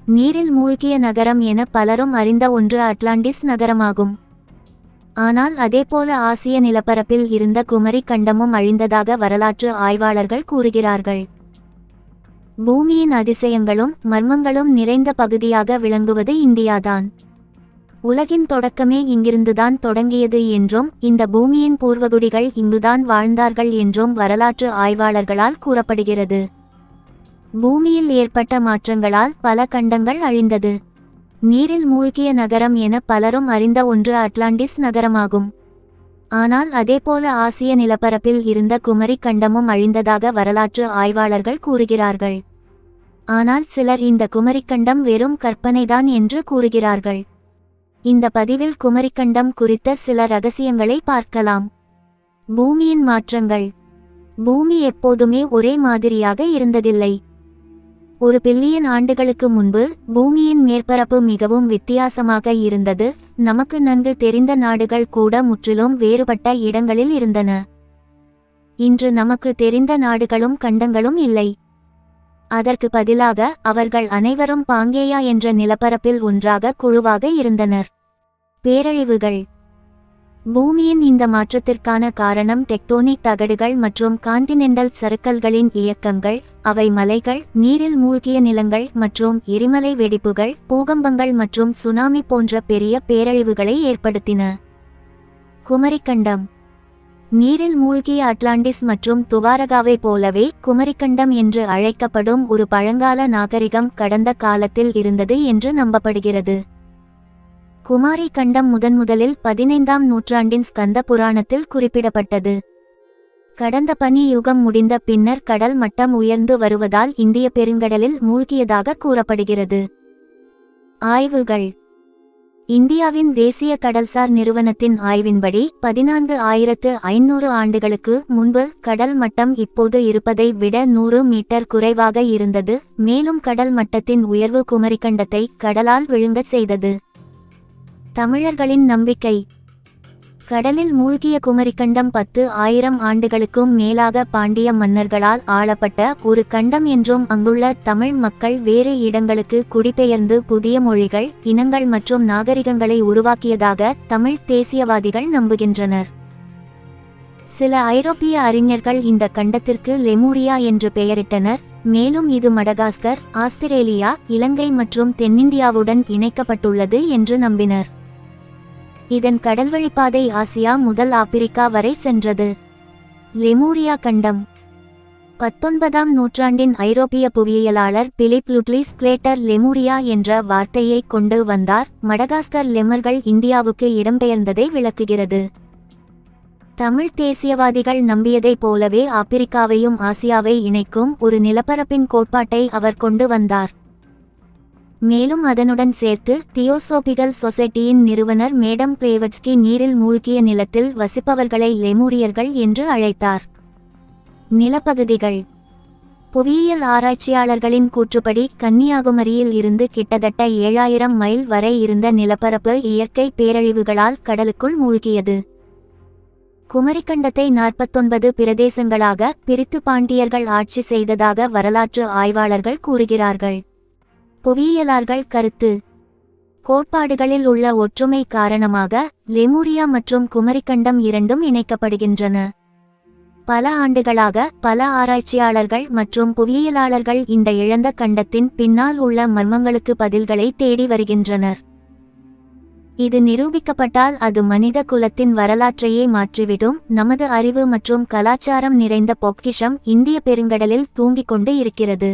நீரில் மூழ்கிய நகரம் என பலரும் அறிந்த ஒன்று அட்லாண்டிஸ் நகரமாகும். ஆனால் அதேபோல ஆசிய நிலப்பரப்பில் இருந்த குமரி கண்டமும் அழிந்ததாக வரலாற்று ஆய்வாளர்கள் கூறுகிறார்கள். பூமியின் அதிசயங்களும் மர்மங்களும் நிறைந்த பகுதியாக விளங்குவது இந்தியாதான். உலகின் தொடக்கமே இங்கிருந்துதான் தொடங்கியது என்றும் இந்த பூமியின் பூர்வகுடிகள் இங்குதான் வாழ்ந்தார்கள் என்றும் வரலாற்று ஆய்வாளர்களால் கூறப்படுகிறது. பூமியில் ஏற்பட்ட மாற்றங்களால் பல கண்டங்கள் அழிந்தது. நீரில் மூழ்கிய நகரம் என பலரும் அறிந்த ஒன்று அட்லாண்டிஸ் நகரமாகும். ஆனால் அதேபோல ஆசிய நிலப்பரப்பில் இருந்த குமரி கண்டமும் அழிந்ததாக வரலாற்று ஆய்வாளர்கள் கூறுகிறார்கள். ஆனால் சிலர் இந்த குமரிக்கண்டம் வெறும் கற்பனைதான் என்று கூறுகிறார்கள். இந்த பதிவில் குமரிக்கண்டம் குறித்த சில ரகசியங்களை பார்க்கலாம். பூமியின் மாற்றங்கள். பூமி எப்போதுமே ஒரே மாதிரியாக இருந்ததில்லை. ஒரு பில்லியன் ஆண்டுகளுக்கு முன்பு பூமியின் மேற்பரப்பு மிகவும் வித்தியாசமாக இருந்தது. நமக்கு நன்கு தெரிந்த நாடுகள் கூட முற்றிலும் வேறுபட்ட இடங்களில் இருந்தன. இன்று நமக்கு தெரிந்த நாடுகளும் கண்டங்களும் இல்லை. அதற்கு பதிலாக அவர்கள் அனைவரும் பாங்கேயா என்ற நிலப்பரப்பில் ஒன்றாக குழுவாக இருந்தனர். பேரழிவுகள். பூமியின் இந்த மாற்றத்திற்கான காரணம் டெக்டோனிக் தகடுகள் மற்றும் கான்டினென்டல் சறுக்கல்களின் இயக்கங்கள். அவை மலைகள், நீரில் மூழ்கிய நிலங்கள் மற்றும் எரிமலை வெடிப்புகள், பூகம்பங்கள் மற்றும் சுனாமி போன்ற பெரிய பேரழிவுகளை ஏற்படுத்தின. குமரிக்கண்டம். நீரில் மூழ்கிய அட்லாண்டிஸ் மற்றும் துவாரகாவை போலவே குமரிக்கண்டம் என்று அழைக்கப்படும் ஒரு பழங்கால நாகரிகம் கடந்த காலத்தில் இருந்தது என்று நம்பப்படுகிறது. குமாரி கண்டம் முதன்முதலில் 15ஆம் நூற்றாண்டின் ஸ்கந்த புராணத்தில் குறிப்பிடப்பட்டது. கடந்த பனி யுகம் முடிந்த பின்னர் கடல் மட்டம் உயர்ந்து வருவதால் இந்திய பெருங்கடலில் மூழ்கியதாக கூறப்படுகிறது. ஆய்வுகள். இந்தியாவின் தேசிய கடல்சார் நிறுவனத்தின் ஆய்வின்படி 14,500 ஆண்டுகளுக்கு முன்பு கடல் மட்டம் இப்போது இருப்பதை விட 100 மீட்டர் குறைவாக இருந்தது. மேலும் கடல் மட்டத்தின் உயர்வு குமரிக்கண்டத்தை கடலால் விழுங்கச் செய்தது. தமிழர்களின் நம்பிக்கை. கடலில் மூழ்கிய குமரிக்கண்டம் 10,000 ஆண்டுகளுக்கும் மேலாக பாண்டிய மன்னர்களால் ஆளப்பட்ட ஒரு கண்டம் என்றும் அங்குள்ள தமிழ் மக்கள் வேறு இடங்களுக்கு குடிபெயர்ந்து புதிய மொழிகள், இனங்கள் மற்றும் நாகரிகங்களை உருவாக்கியதாக தமிழ் தேசியவாதிகள் நம்புகின்றனர். சில ஐரோப்பிய அறிஞர்கள் இந்த கண்டத்திற்கு லெமூரியா என்று பெயரிட்டனர். மேலும் இது மடகாஸ்கர், ஆஸ்திரேலியா, இலங்கை மற்றும் தென்னிந்தியாவுடன் இணைக்கப்பட்டுள்ளது என்று நம்பினர். இதன் கடல்வழிப்பாதை ஆசியா முதல் ஆப்பிரிக்கா வரை சென்றது. லெமூரியா கண்டம். 19ஆம் நூற்றாண்டின் ஐரோப்பிய புவியியலாளர் பிலிப் லுட்லிஸ் கிரேட்டர் லெமூரியா என்ற வார்த்தையை கொண்டு வந்தார். மடகாஸ்கர் லெமர்கள் இந்தியாவுக்கு இடம்பெயர்ந்ததை விளக்குகிறது. தமிழ் தேசியவாதிகள் நம்பியதைப் போலவே ஆப்பிரிக்காவையும் ஆசியாவை இணைக்கும் ஒரு நிலப்பரப்பின் கோட்பாட்டை அவர் கொண்டு வந்தார். மேலும் அதனுடன் சேர்த்து தியோசோபிகல் சொசைட்டியின் நிறுவனர் மேடம் பிளேவட்ஸ்கி நீரில் மூழ்கிய நிலத்தில் வசிப்பவர்களை லெமூரியர்கள் என்று அழைத்தார். நிலப்பகுதிகள். புவியியல் ஆராய்ச்சியாளர்களின் கூற்றுப்படி கன்னியாகுமரியில் இருந்து கிட்டத்தட்ட 7000 மைல் வரை இருந்த நிலப்பரப்பு இயற்கை பேரழிவுகளால் கடலுக்குள் மூழ்கியது. குமரிக்கண்டத்தை 49 பிரதேசங்களாக பிரித்து பாண்டியர்கள் ஆட்சி செய்ததாக வரலாற்று ஆய்வாளர்கள் கூறுகிறார்கள். புவியியலாளர்கள் கருத்து. கோட்பாடுகளில் உள்ள ஒற்றுமை காரணமாக லெமூரியா மற்றும் குமரிக்கண்டம் இரண்டும் இணைக்கப்படுகின்றன. பல ஆண்டுகளாக பல ஆராய்ச்சியாளர்கள் மற்றும் புவியியலாளர்கள் இந்த இழந்த கண்டத்தின் பின்னால் உள்ள மர்மங்களுக்கு பதில்களை தேடி வருகின்றனர். இது நிரூபிக்கப்பட்டால் அது மனித குலத்தின் வரலாற்றையே மாற்றிவிடும். நமது அறிவு மற்றும் கலாச்சாரம் நிறைந்த பொக்கிஷம் இந்திய பெருங்கடலில் தூங்கிக் கொண்டு இருக்கிறது.